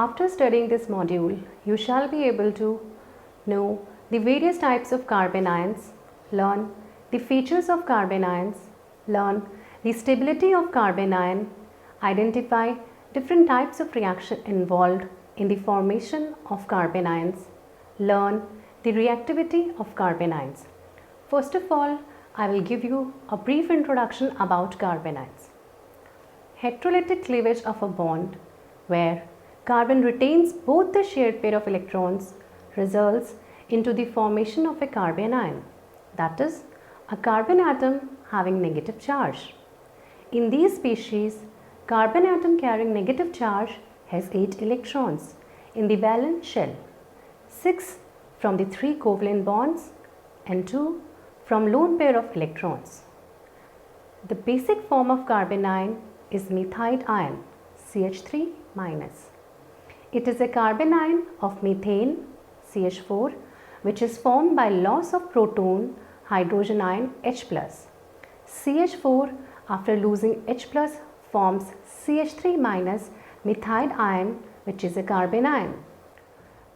After studying this module, you shall be able to know the various types of carbanions, learn the features of carbanions, learn the stability of carbanion, identify different types of reaction involved in the formation of carbanions, learn the reactivity of carbanions. First of all, I will give you a brief introduction about carbanions. Heterolytic cleavage of a bond where carbon retains both the shared pair of electrons results into the formation of a carbanion, that is, a carbon atom having negative charge. In these species, carbon atom carrying negative charge has 8 electrons in the valence shell, 6 from the 3 covalent bonds and 2 from lone pair of electrons. The basic form of carbanion is methyl ion, CH3-. It is a carbanion of methane, CH4, which is formed by loss of proton hydrogen ion H+. CH4 after losing H+ forms CH3- methyl ion, which is a carbanion.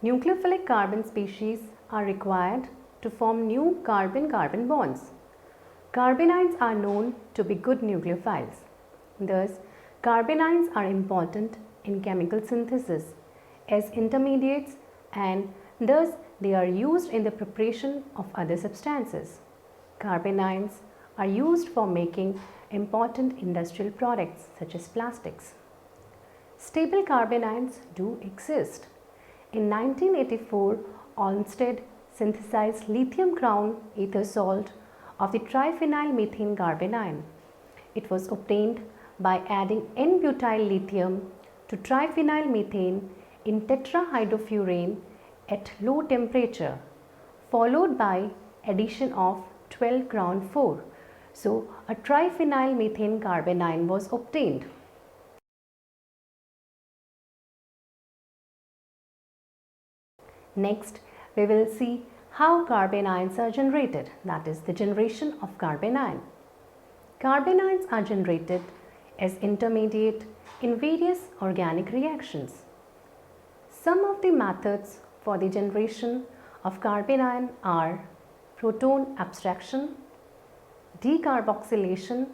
Nucleophilic carbon species are required to form new carbon-carbon bonds. Carbanions are known to be good nucleophiles. Thus, carbanions are important in chemical synthesis as intermediates, and thus they are used in the preparation of other substances. Carbanions are used for making important industrial products such as plastics. Stable carbanions do exist. In 1984, Olmsted synthesized lithium crown ether salt of the triphenyl methane carbanion. It was obtained by adding N-butyl lithium to triphenyl methane in tetrahydrofurane at low temperature, followed by addition of 12 crown 4. So, a triphenyl methane carbanion was obtained. Next, we will see how carbanions are generated, that is, the generation of carbanion. Carbanions are generated as intermediate in various organic reactions. Some of the methods for the generation of carbanion are proton abstraction, decarboxylation,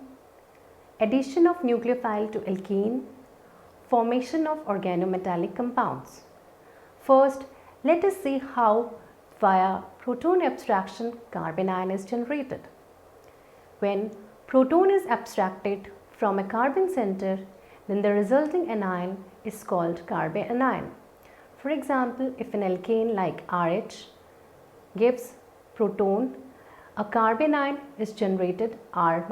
addition of nucleophile to alkene, formation of organometallic compounds. First, let us see how via proton abstraction carbanion is generated. When proton is abstracted from a carbon center, then the resulting anion is called carbanion. For example, if an alkane like RH gives proton, a carbanion is generated R-.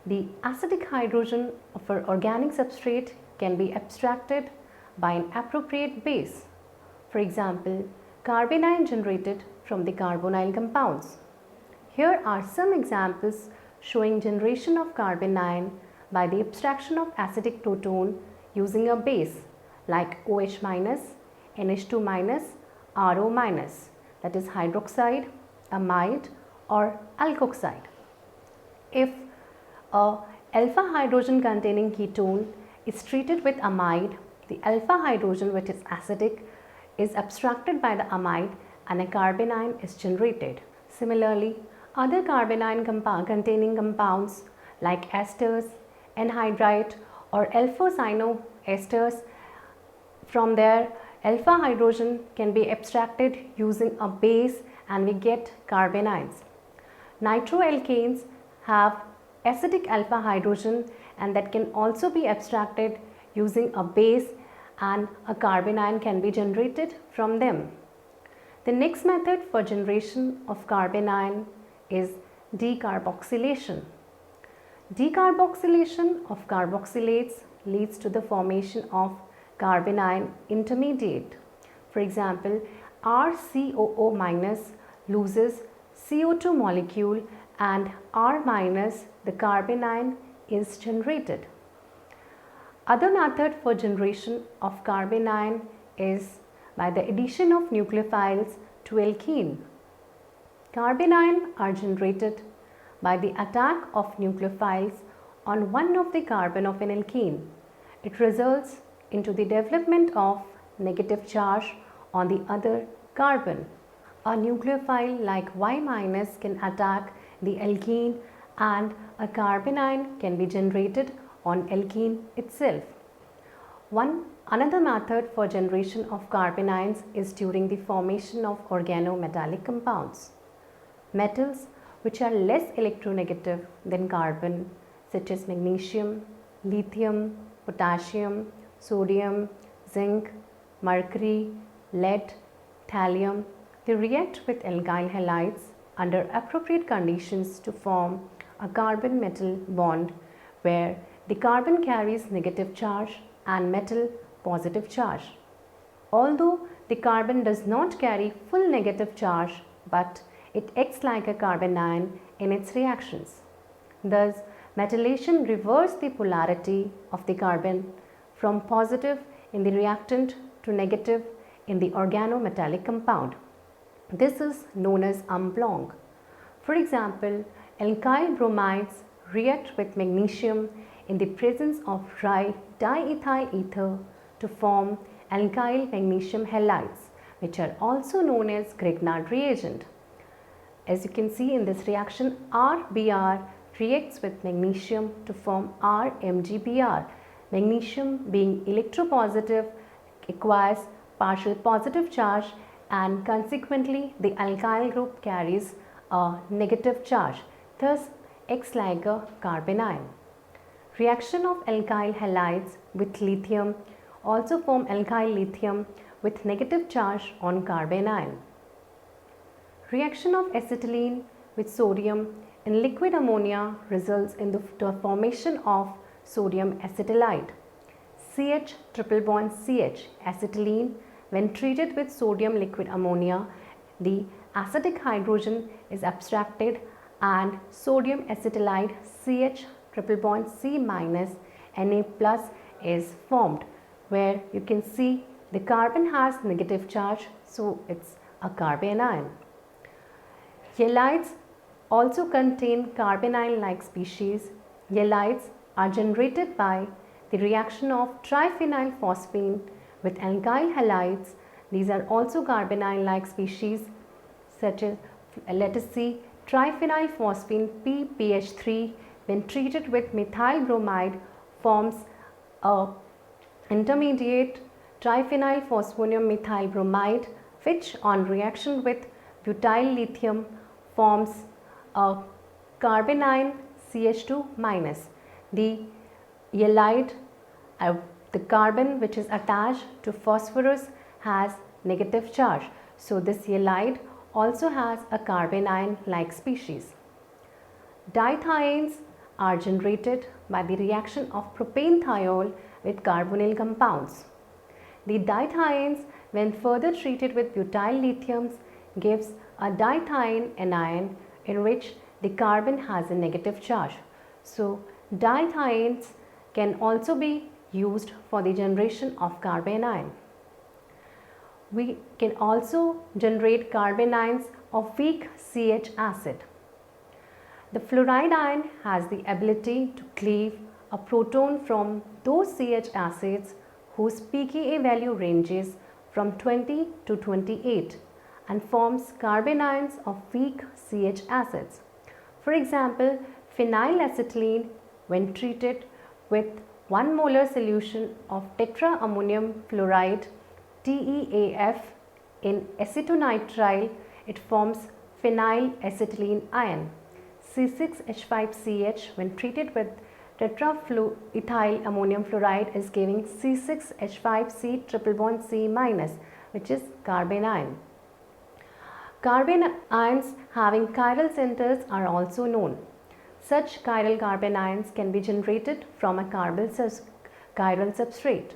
The acidic hydrogen of an organic substrate can be abstracted by an appropriate base. For example, carbanion generated from the carbonyl compounds. Here are some examples showing generation of carbanion by the abstraction of acidic proton using a base like OH-, NH2-, RO-, that is hydroxide, amide or alkoxide. If a alpha hydrogen containing ketone is treated with amide, the alpha hydrogen, which is acidic, is abstracted by the amide and a carbanion is generated. Similarly, other carbanion containing compounds like esters, anhydrite or alpha-cyanoesters, from their alpha hydrogen can be abstracted using a base and we get carbanions. Nitroalkanes have acidic alpha hydrogen and that can also be abstracted using a base and a carbanion can be generated from them. The next method for generation of carbanion is decarboxylation. Decarboxylation of carboxylates leads to the formation of carbanion intermediate. For example, RCOO- loses CO2 molecule and R-, the carbanion is generated. Other method for generation of carbanion is by the addition of nucleophiles to alkene. Carbanion are generated by the attack of nucleophiles on one of the carbon of an alkene. It results into the development of negative charge on the other carbon. A nucleophile like Y- can attack the alkene and a carbanion can be generated on alkene itself. Another method for generation of carbanions is during the formation of organometallic compounds. Metals which are less electronegative than carbon, such as magnesium, lithium, potassium, sodium, zinc, mercury, lead, thallium, they react with alkyl halides under appropriate conditions to form a carbon metal bond where the carbon carries negative charge and metal positive charge. Although the carbon does not carry full negative charge, but it acts like a carbanion in its reactions. Thus, metallation reverses the polarity of the carbon from positive in the reactant to negative in the organometallic compound. This is known as en blanc. For example, alkyl bromides react with magnesium in the presence of dry diethyl ether to form alkyl magnesium halides, which are also known as Grignard reagent. As you can see in this reaction, RBr reacts with magnesium to form RMgBr. Magnesium being electropositive acquires partial positive charge and consequently the alkyl group carries a negative charge, thus acts like a carbanion. Reaction of alkyl halides with lithium also form alkyl lithium with negative charge on carbanion. Reaction of acetylene with sodium in liquid ammonia results in the formation of sodium acetylide. CH triple bond CH acetylene, when treated with sodium liquid ammonia, the acidic hydrogen is abstracted and sodium acetylide CH triple bond C minus Na plus is formed, where you can see the carbon has negative charge, so it's a carbanion. Halides also contain carbanion-like species. Halides are generated by the reaction of triphenyl phosphine with alkyl halides. These are also carbanion-like species, such as, let us see, triphenyl phosphine PPH3 when treated with methyl bromide forms a intermediate triphenyl phosphonium methyl bromide, which on reaction with butyl lithium forms a carbanion CH2 minus. The halide, the carbon which is attached to phosphorus has negative charge. So this halide also has a carbanion like species. Dithiones are generated by the reaction of propane thiol with carbonyl compounds. The dithiones, when further treated with butyl lithiums, gives a dithione anion in which the carbon has a negative charge. So dithiones can also be used for the generation of carbanion. We can also generate carbanions of weak CH acid. The fluoride ion has the ability to cleave a proton from those CH acids whose pKa value ranges from 20 to 28 and forms carbanions of weak CH acids. For example, phenylacetylene, when treated with 1 molar solution of tetraammonium fluoride TEAF in acetonitrile, it forms phenylacetylene ion. C6H5CH, when treated with tetrafluethyl ammonium fluoride, is giving C6H5C triple bond C minus, which is carbanion. Carbanions having chiral centers are also known. Such chiral carbanions can be generated from a chiral substrate.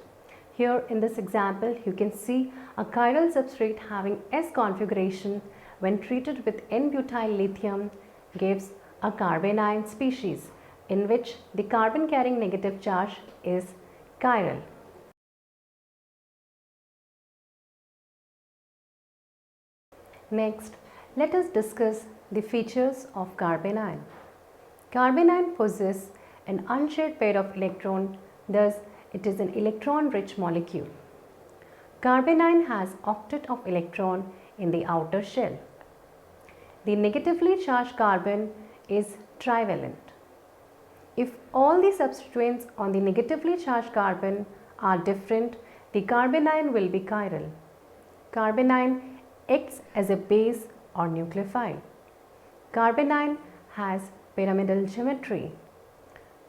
Here in this example, you can see a chiral substrate having S configuration when treated with N-butyl lithium gives a carbanion species in which the carbon carrying negative charge is chiral. Next, let us discuss the features of carbanion. Carbanion possess an unshared pair of electrons, thus It is an electron-rich molecule. Carbanion has octet of electron in the outer shell. The negatively charged carbon is trivalent. If all the substituents on the negatively charged carbon are different, the carbanion will be chiral. Carbanion acts as a base or nucleophile. Carbanion has pyramidal geometry.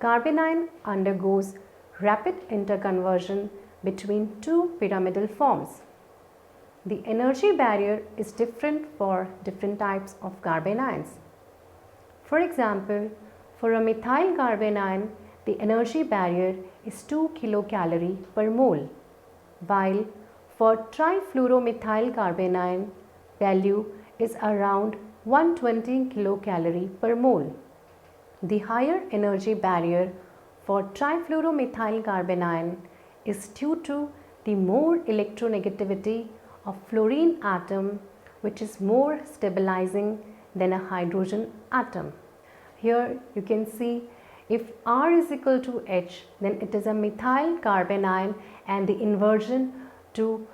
Carbanion undergoes rapid interconversion between two pyramidal forms. The energy barrier is different for different types of carbanions. For example, for a methyl carbanion, the energy barrier is 2 kilocalorie per mole, while for trifluoromethyl carbanion, value is around 120 kilocalorie per mole. The higher energy barrier for trifluoromethyl carbanion is due to the more electronegativity of fluorine atom, which is more stabilizing than a hydrogen atom. Here you can see if R is equal to H, then it is a methyl carbanion and the inversion to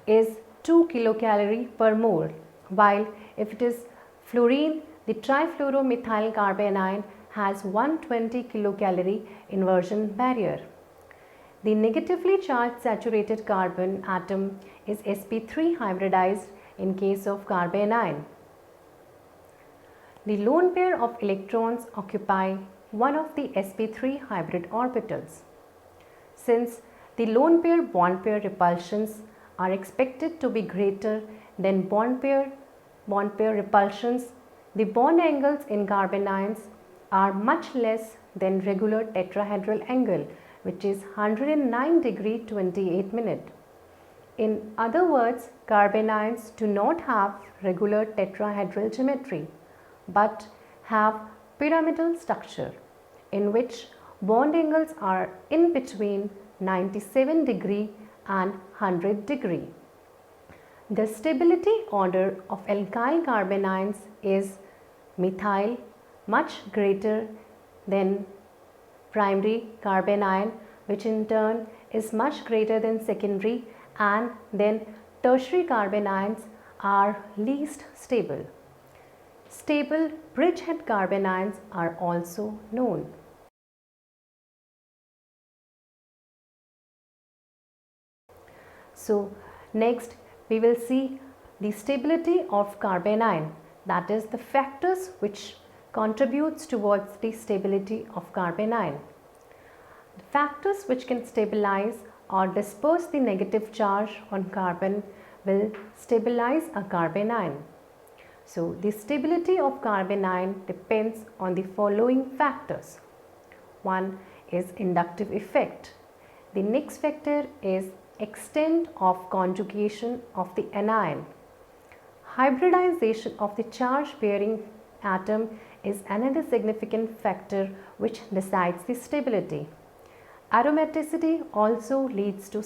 is 2 kilocalorie per mole, while if it is fluorine, the trifluoromethyl carbanion has 120 kilocalorie inversion barrier. The negatively charged saturated carbon atom is sp3 hybridized in case of carbanion. The lone pair of electrons occupy one of the sp3 hybrid orbitals. Since the lone pair bond pair repulsions are expected to be greater than bond pair repulsions, the bond angles in carbanions are much less than regular tetrahedral angle, which is 109 degree 28 minute. In other words, carbanions do not have regular tetrahedral geometry, but have pyramidal structure in which bond angles are in between 97 degree and 100 degree. The stability order of alkyl carbanions is methyl much greater than primary carbanion, which in turn is much greater than secondary, and then tertiary carbanions are least stable. Stable bridgehead carbanions are also known. So next we will see the stability of carbanion, that is the factors which contributes towards the stability of carbanion. The factors which can stabilize or disperse the negative charge on carbon will stabilize a carbanion. So the stability of carbanion depends on the following factors. One is inductive effect. The next factor is extent of conjugation of the anion. Hybridization of the charge bearing atom is another significant factor which decides the stability. Aromaticity also leads to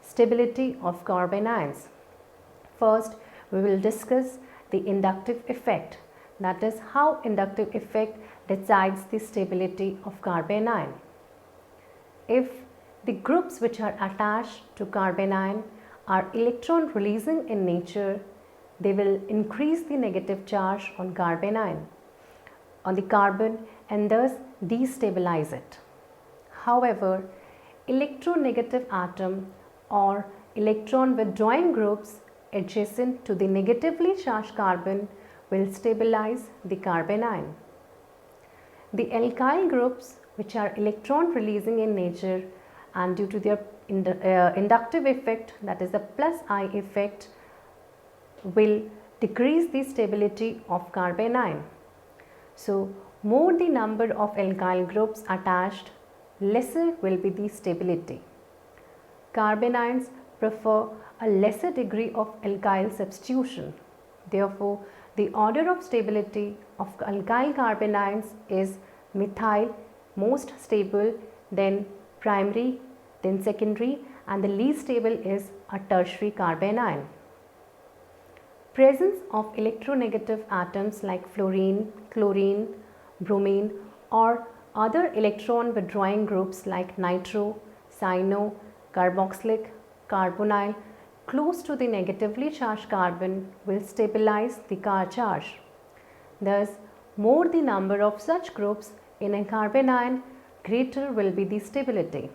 stability of carbanions. First, we will discuss the inductive effect, that is how inductive effect decides the stability of carbanion. If the groups which are attached to carbanion are electron releasing in nature, they will increase the negative charge on carbanion, on the carbon, and thus destabilize it. However, electronegative atom or electron withdrawing groups adjacent to the negatively charged carbon will stabilize the carbanion. The alkyl groups which are electron releasing in nature and due to their inductive effect, that is the plus I effect, will decrease the stability of carbanion. So more the number of alkyl groups attached, lesser will be the stability. Carbanions prefer a lesser degree of alkyl substitution. Therefore, the order of stability of alkyl carbanions is methyl most stable, then primary, then secondary, and the least stable is a tertiary carbanion. Presence of electronegative atoms like fluorine, chlorine, bromine, or other electron withdrawing groups like nitro, cyano, carboxylic, carbonyl close to the negatively charged carbon will stabilize the charge. Thus, more the number of such groups in a carbanion, greater will be the stability.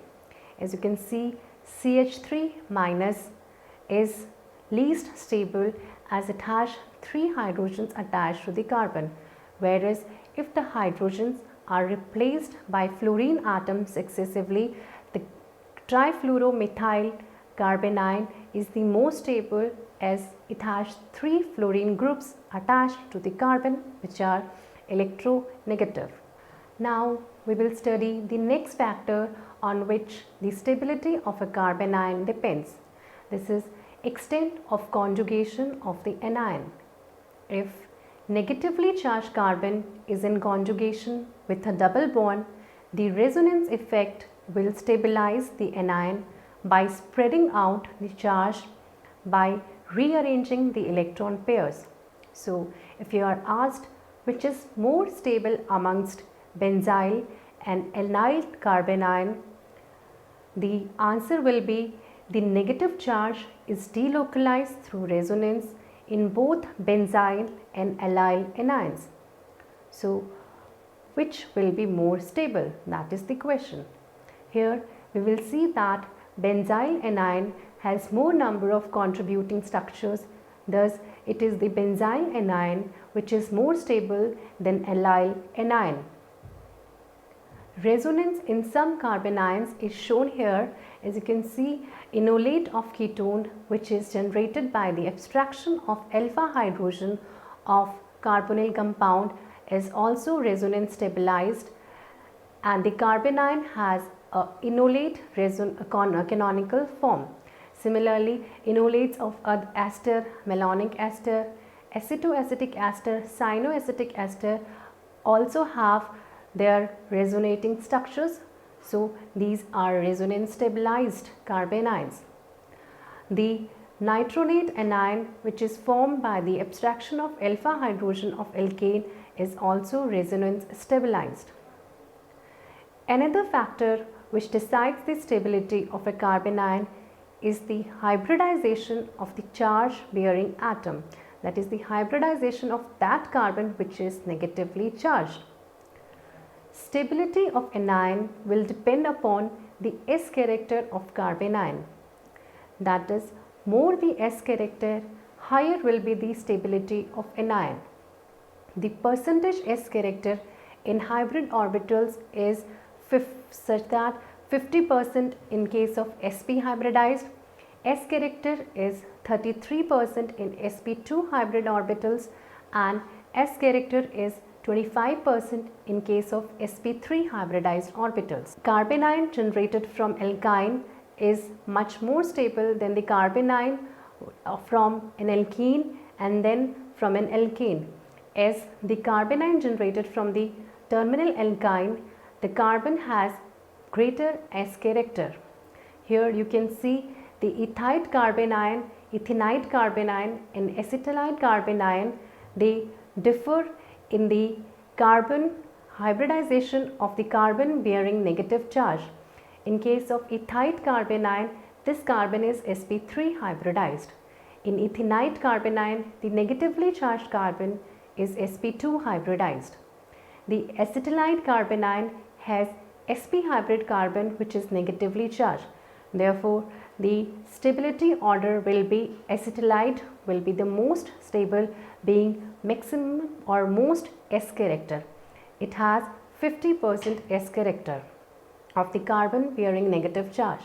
As you can see, CH3 minus is least stable as it has 3 hydrogens attached to the carbon, whereas if the hydrogens are replaced by fluorine atoms successively, the trifluoromethyl carbanion is the most stable as it has 3 fluorine groups attached to the carbon which are electronegative. Now we will study the next factor on which the stability of a carbanion depends. This is extent of conjugation of the anion. If negatively charged carbon is in conjugation with a double bond, the resonance effect will stabilize the anion by spreading out the charge by rearranging the electron pairs. So, if you are asked which is more stable amongst benzyl and allyl carbanion, the answer will be the negative charge is delocalized through resonance in both benzyl and allyl anions. So, which will be more stable? That is the question. Here we will see that benzyl anion has more number of contributing structures, thus it is the benzyl anion which is more stable than allyl anion. Resonance in some carbanions is shown here. As you can see, enolate of ketone which is generated by the abstraction of alpha hydrogen of carbonyl compound is also resonance stabilized, and the carbanion has a enolate canonical form. Similarly, enolates of ester, malonic ester, acetoacetic ester, cyanoacetic ester also have their resonating structures. So, these are resonance stabilized carbanions. The nitronate anion which is formed by the abstraction of alpha hydrogen of alkane is also resonance stabilized. Another factor which decides the stability of a carbanion is the hybridization of the charge bearing atom, that is the hybridization of that carbon which is negatively charged. Stability of anion will depend upon the S character of carbanion. That is, more the S character, higher will be the stability of anion. The percentage S character in hybrid orbitals is such that 50% in case of sp hybridized, S character is 33% in sp2 hybrid orbitals, and S character is 25% in case of sp3 hybridized orbitals. Carbanion generated from alkyne is much more stable than the carbanion from an alkene and then from an alkane, as the carbanion generated from the terminal alkyne, the carbon has greater S character. Here you can see the ethite carbanion, ethenite carbanion and acetylide carbanion, they differ in the carbon hybridization of the carbon bearing negative charge. In case of ethite carbanion, this carbon is sp3 hybridized. In ethenite carbanion, the negatively charged carbon is sp2 hybridized. The acetylide carbanion has sp hybrid carbon which is negatively charged. Therefore, the stability order will be acetylide will be the most stable, being maximum or most S character. It has 50% S character of the carbon bearing negative charge.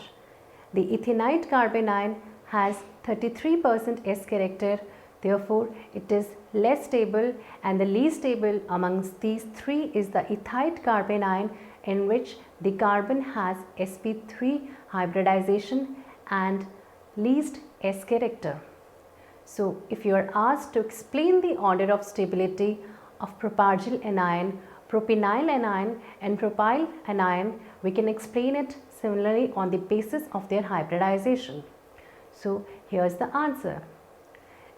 The ethenite carbanion has 33% S character. Therefore, it is less stable, and the least stable amongst these three is the ethite carbanion, in which the carbon has sp3 hybridization and least S character. So, if you are asked to explain the order of stability of propargyl anion, propenyl anion and propyl anion, we can explain it similarly on the basis of their hybridization. So, here is the answer.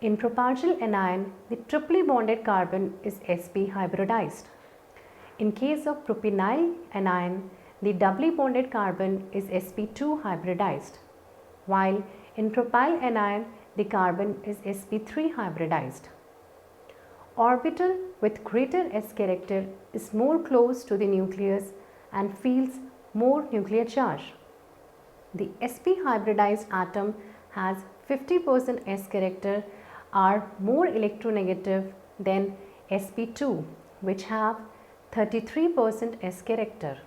In propargyl anion, the triply bonded carbon is sp hybridized. In case of propenyl anion, the doubly bonded carbon is sp2 hybridized, while in propyl anion the carbon is sp3 hybridized. Orbital with greater s character is more close to the nucleus and feels more nuclear charge. The sp hybridized atom has 50% s character, are more electronegative than sp2, which have 33% s character,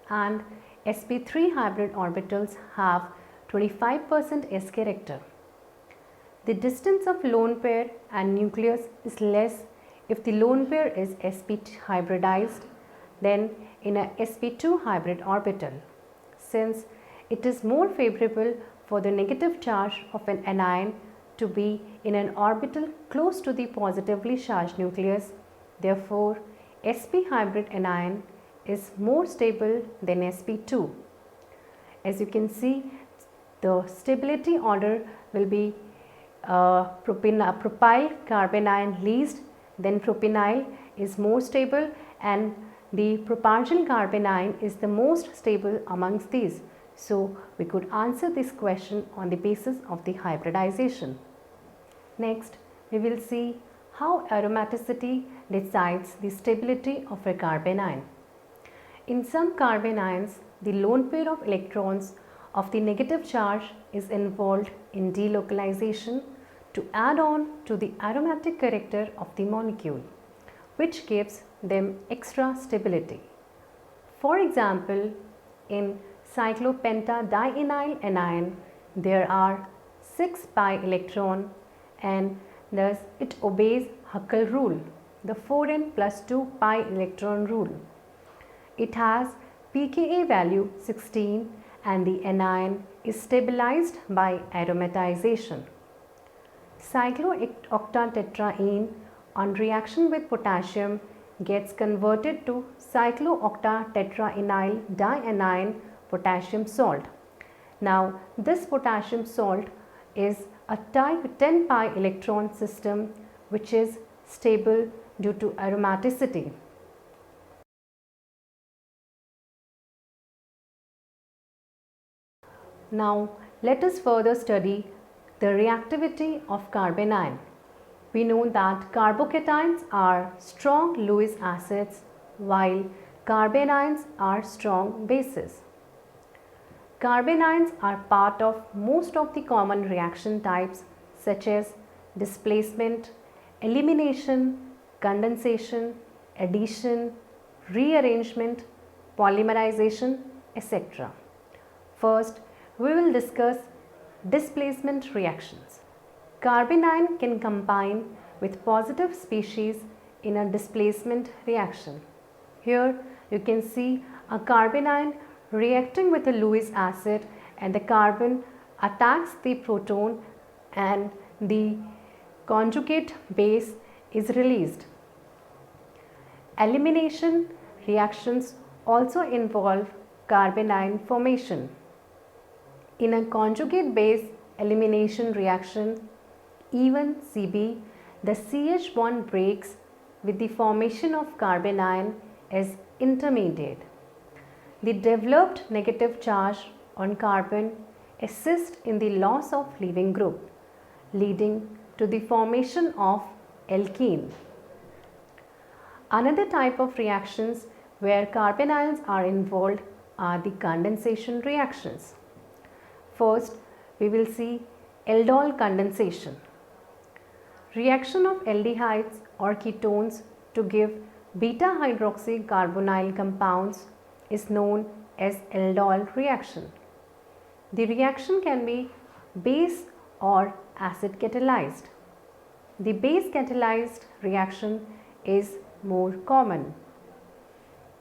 and sp3 hybrid orbitals have 25% s character. The distance of lone pair and nucleus is less if the lone pair is sp hybridized than in a sp2 hybrid orbital, since it is more favorable for the negative charge of an anion to be in an orbital close to the positively charged nucleus. Therefore, sp hybrid anion is more stable than sp2. As you can see, the stability order will be propyl carbanion least, then propionyl is more stable, and the propargyl carbanion is the most stable amongst these. So, we could answer this question on the basis of the hybridization. Next, we will see how aromaticity decides the stability of a carbanion. In some carbanions, the lone pair of electrons of the negative charge is involved in delocalization to add on to the aromatic character of the molecule, which gives them extra stability. For example, in cyclopentadienyl anion, there are 6 pi electron, and thus it obeys Huckel rule, the 4n plus 2 pi electron rule. It has pKa value 16 and the anion is stabilized by aromatization. Cyclooctatetraene on reaction with potassium gets converted to cyclooctatetraenyl dianion potassium salt. Now, this potassium salt is a type 10 pi electron system which is stable due to aromaticity. Now, let us further study the reactivity of carbanion. We know that carbocations are strong Lewis acids while carbanions are strong bases. Carbanions are part of most of the common reaction types such as displacement, elimination, condensation, addition, rearrangement, polymerization, etc. First, we will discuss displacement reactions. Carbanion can combine with positive species in a displacement reaction. Here you can see a carbanion reacting with a Lewis acid, and the carbon attacks the proton and the conjugate base is released. Elimination reactions also involve carbanion formation. In a conjugate base elimination reaction, even Cb, the CH bond breaks with the formation of carbanion as intermediate. The developed negative charge on carbon assists in the loss of leaving group, leading to the formation of alkene. Another type of reactions where carbanions are involved are the condensation reactions. First, we will see aldol condensation. Reaction of aldehydes or ketones to give beta hydroxycarbonyl compounds is known as aldol reaction. The reaction can be base or acid catalyzed. The base catalyzed reaction is more common.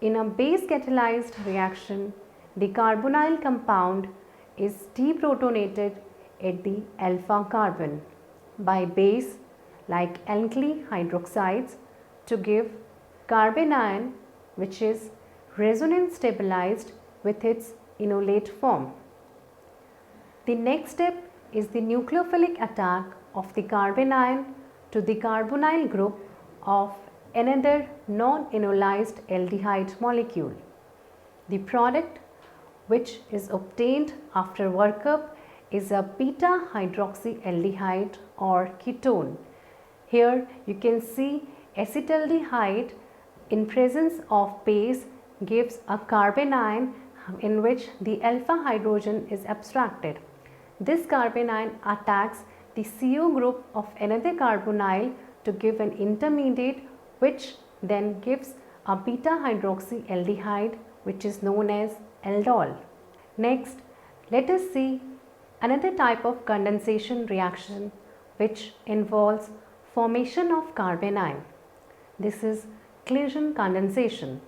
In a base catalyzed reaction, the carbonyl compound is deprotonated at the alpha carbon by base like alkali hydroxides to give carbanion, which is resonance stabilized with its enolate form. The next step is the nucleophilic attack of the carbanion to the carbonyl group of another non-enolized aldehyde molecule. The product which is obtained after workup is a beta hydroxyaldehyde or ketone. Here you can see acetaldehyde in presence of base gives a carbanion in which the alpha hydrogen is abstracted. This carbanion attacks the CO group of another carbonyl to give an intermediate which then gives a beta hydroxyaldehyde which is known as aldol. Next, let us see another type of condensation reaction which involves formation of carbanion. This is Claisen condensation.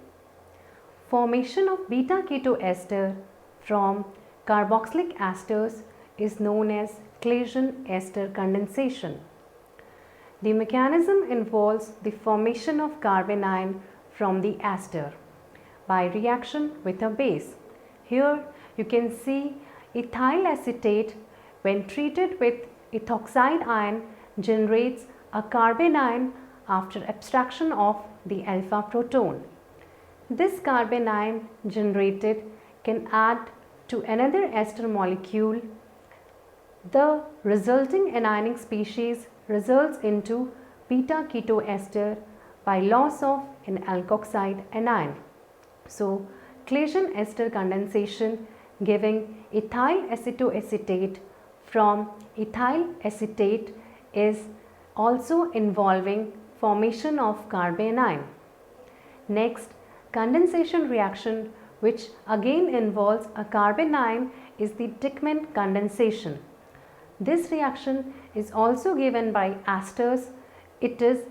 Formation of beta ketoester from carboxylic esters is known as Claisen ester condensation. The mechanism involves the formation of carbanion from the ester by reaction with a base. Here you can see ethyl acetate when treated with ethoxide ion generates a carbanion after abstraction of the alpha proton. This carbanion generated can add to another ester molecule. The resulting anionic species results into beta ketoester by loss of an alkoxide anion. So, Claisen ester condensation giving ethyl acetoacetate from ethyl acetate is also involving formation of carbanion. Next, condensation reaction which again involves a carbanion is the Dickmann condensation. This reaction is also given by esters. It is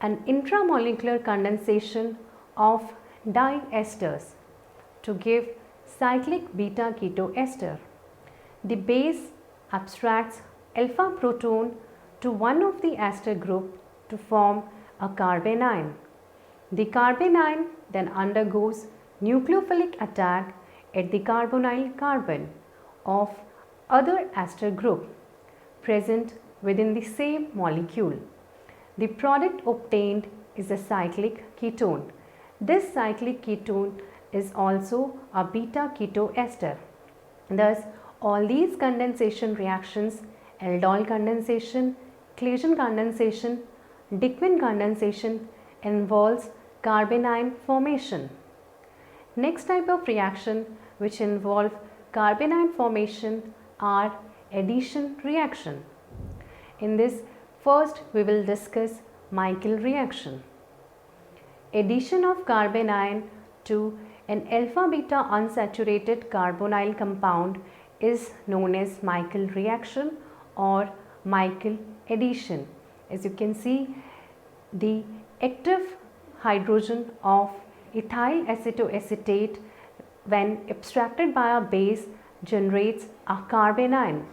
an intramolecular condensation of diesters to give cyclic beta ketoester. The base abstracts alpha proton to one of the ester group to form a carbanion. The carbanion then undergoes nucleophilic attack at the carbonyl carbon of other ester group present within the same molecule. The product obtained is a cyclic ketone. This cyclic ketone is also a beta ketoester. Thus, all these condensation reactions, aldol condensation, Claisen condensation, Dickmann condensation involves carbanion formation. Next type of reaction which involve carbanion formation are addition reaction. In this, first we will discuss Michael reaction. Addition of carbanion to an alpha beta unsaturated carbonyl compound is known as Michael reaction or Michael addition. As you can see, the active hydrogen of ethyl acetoacetate when abstracted by a base generates a carbanion.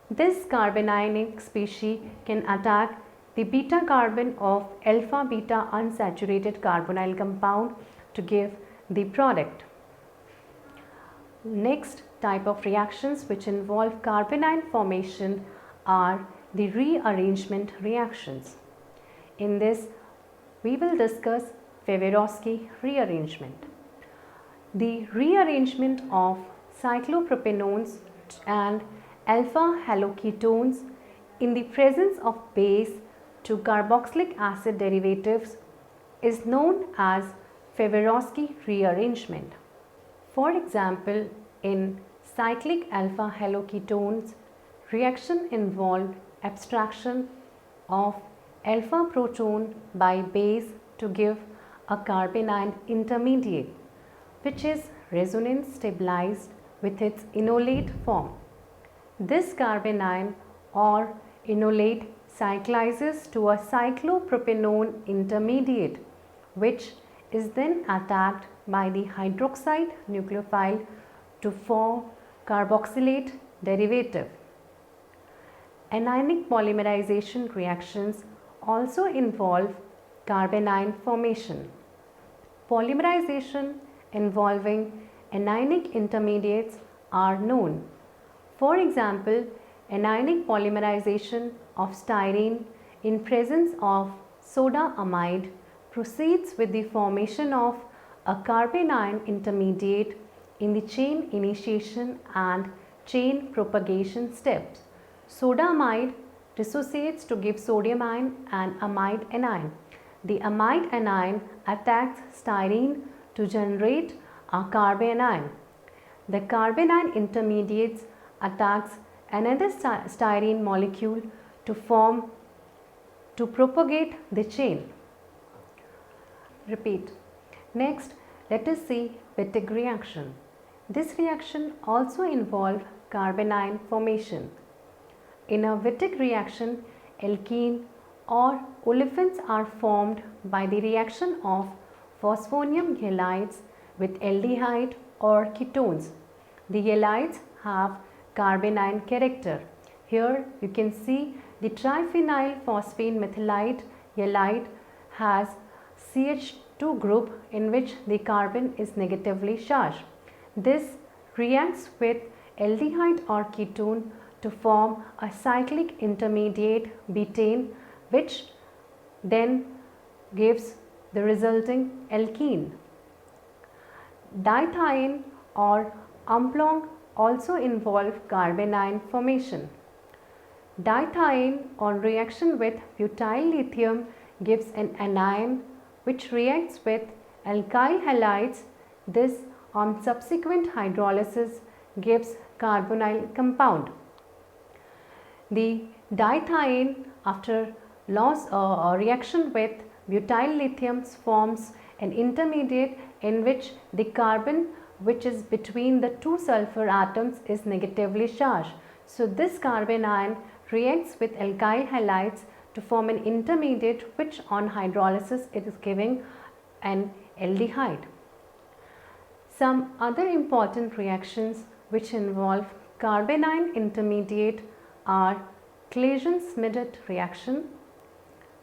This carbanionic species can attack the beta carbon of alpha beta unsaturated carbonyl compound to give the product. Next type of reactions which involve carbanion formation are the rearrangement reactions. In this, we will discuss Feverovsky rearrangement. The rearrangement of cyclopropanones and alpha haloketones in the presence of base to carboxylic acid derivatives is known as Feverovsky rearrangement. For example, in cyclic alpha haloketones, reaction involved abstraction of alpha proton by base to give a carbanion intermediate which is resonance stabilized with its enolate form. This carbanion or enolate cyclizes to a cyclopropanone intermediate which is then attacked by the hydroxide nucleophile to form carboxylate derivative. Anionic polymerization reactions also involve carbanion formation. Polymerization involving anionic intermediates are known. For example, anionic polymerization of styrene in presence of soda amide proceeds with the formation of a carbanion intermediate in the chain initiation and chain propagation steps. Soda amide dissociates to give sodium ion and amide anion. The amide anion attacks styrene to generate a carbanion. The carbanion intermediates attacks another styrene molecule to propagate the chain. Repeat. Next, let us see Wittig reaction. This reaction also involves carbanion formation. In a Wittig reaction, alkene or olefins are formed by the reaction of phosphonium halides with aldehyde or ketones. The halides have carbanion character. Here you can see the triphenyl phosphine methylide halide has CH2 group in which the carbon is negatively charged. This reacts with aldehyde or ketone to form a cyclic intermediate betaine, which then gives the resulting alkene. Dithiene or amplong also involve carbanion formation. Dithiene on reaction with butyl lithium gives an anion which reacts with alkyl halides. This on subsequent hydrolysis gives carbonyl compound. The dithiene after loss or reaction with butyl lithium forms an intermediate in which the carbon which is between the two sulfur atoms is negatively charged. So this carbanion reacts with alkyl halides to form an intermediate which on hydrolysis it is giving an aldehyde. Some other important reactions which involve carbanion intermediate are Claisen-Schmidt reaction,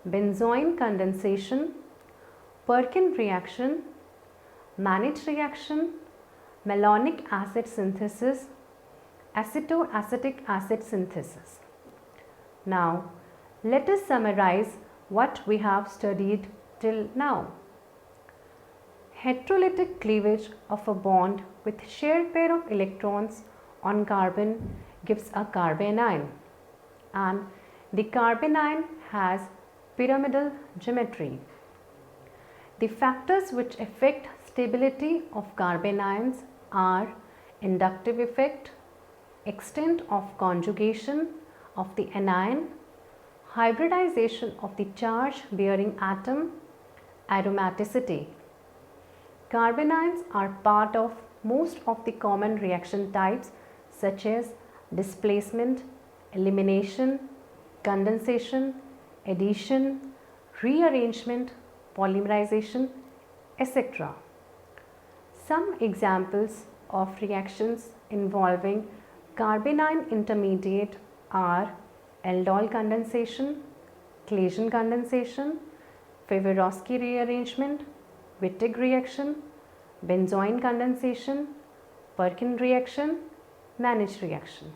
benzoin condensation, Perkin reaction, Mannich reaction, malonic acid synthesis, acetoacetic acid synthesis. Now, let us summarize what we have studied till now. Heterolytic cleavage of a bond with shared pair of electrons on carbon gives a carbanion, and the carbanion has pyramidal geometry. The factors which affect stability of carbanions are inductive effect, extent of conjugation of the anion, hybridization of the charge bearing atom, aromaticity. Carbanions are part of most of the common reaction types such as displacement, elimination, condensation, addition, rearrangement, polymerization, etc. Some examples of reactions involving carbanion intermediate are aldol condensation, Claisen condensation, Favorowski rearrangement, Wittig reaction, benzoin condensation, Perkin reaction, Mannich reaction.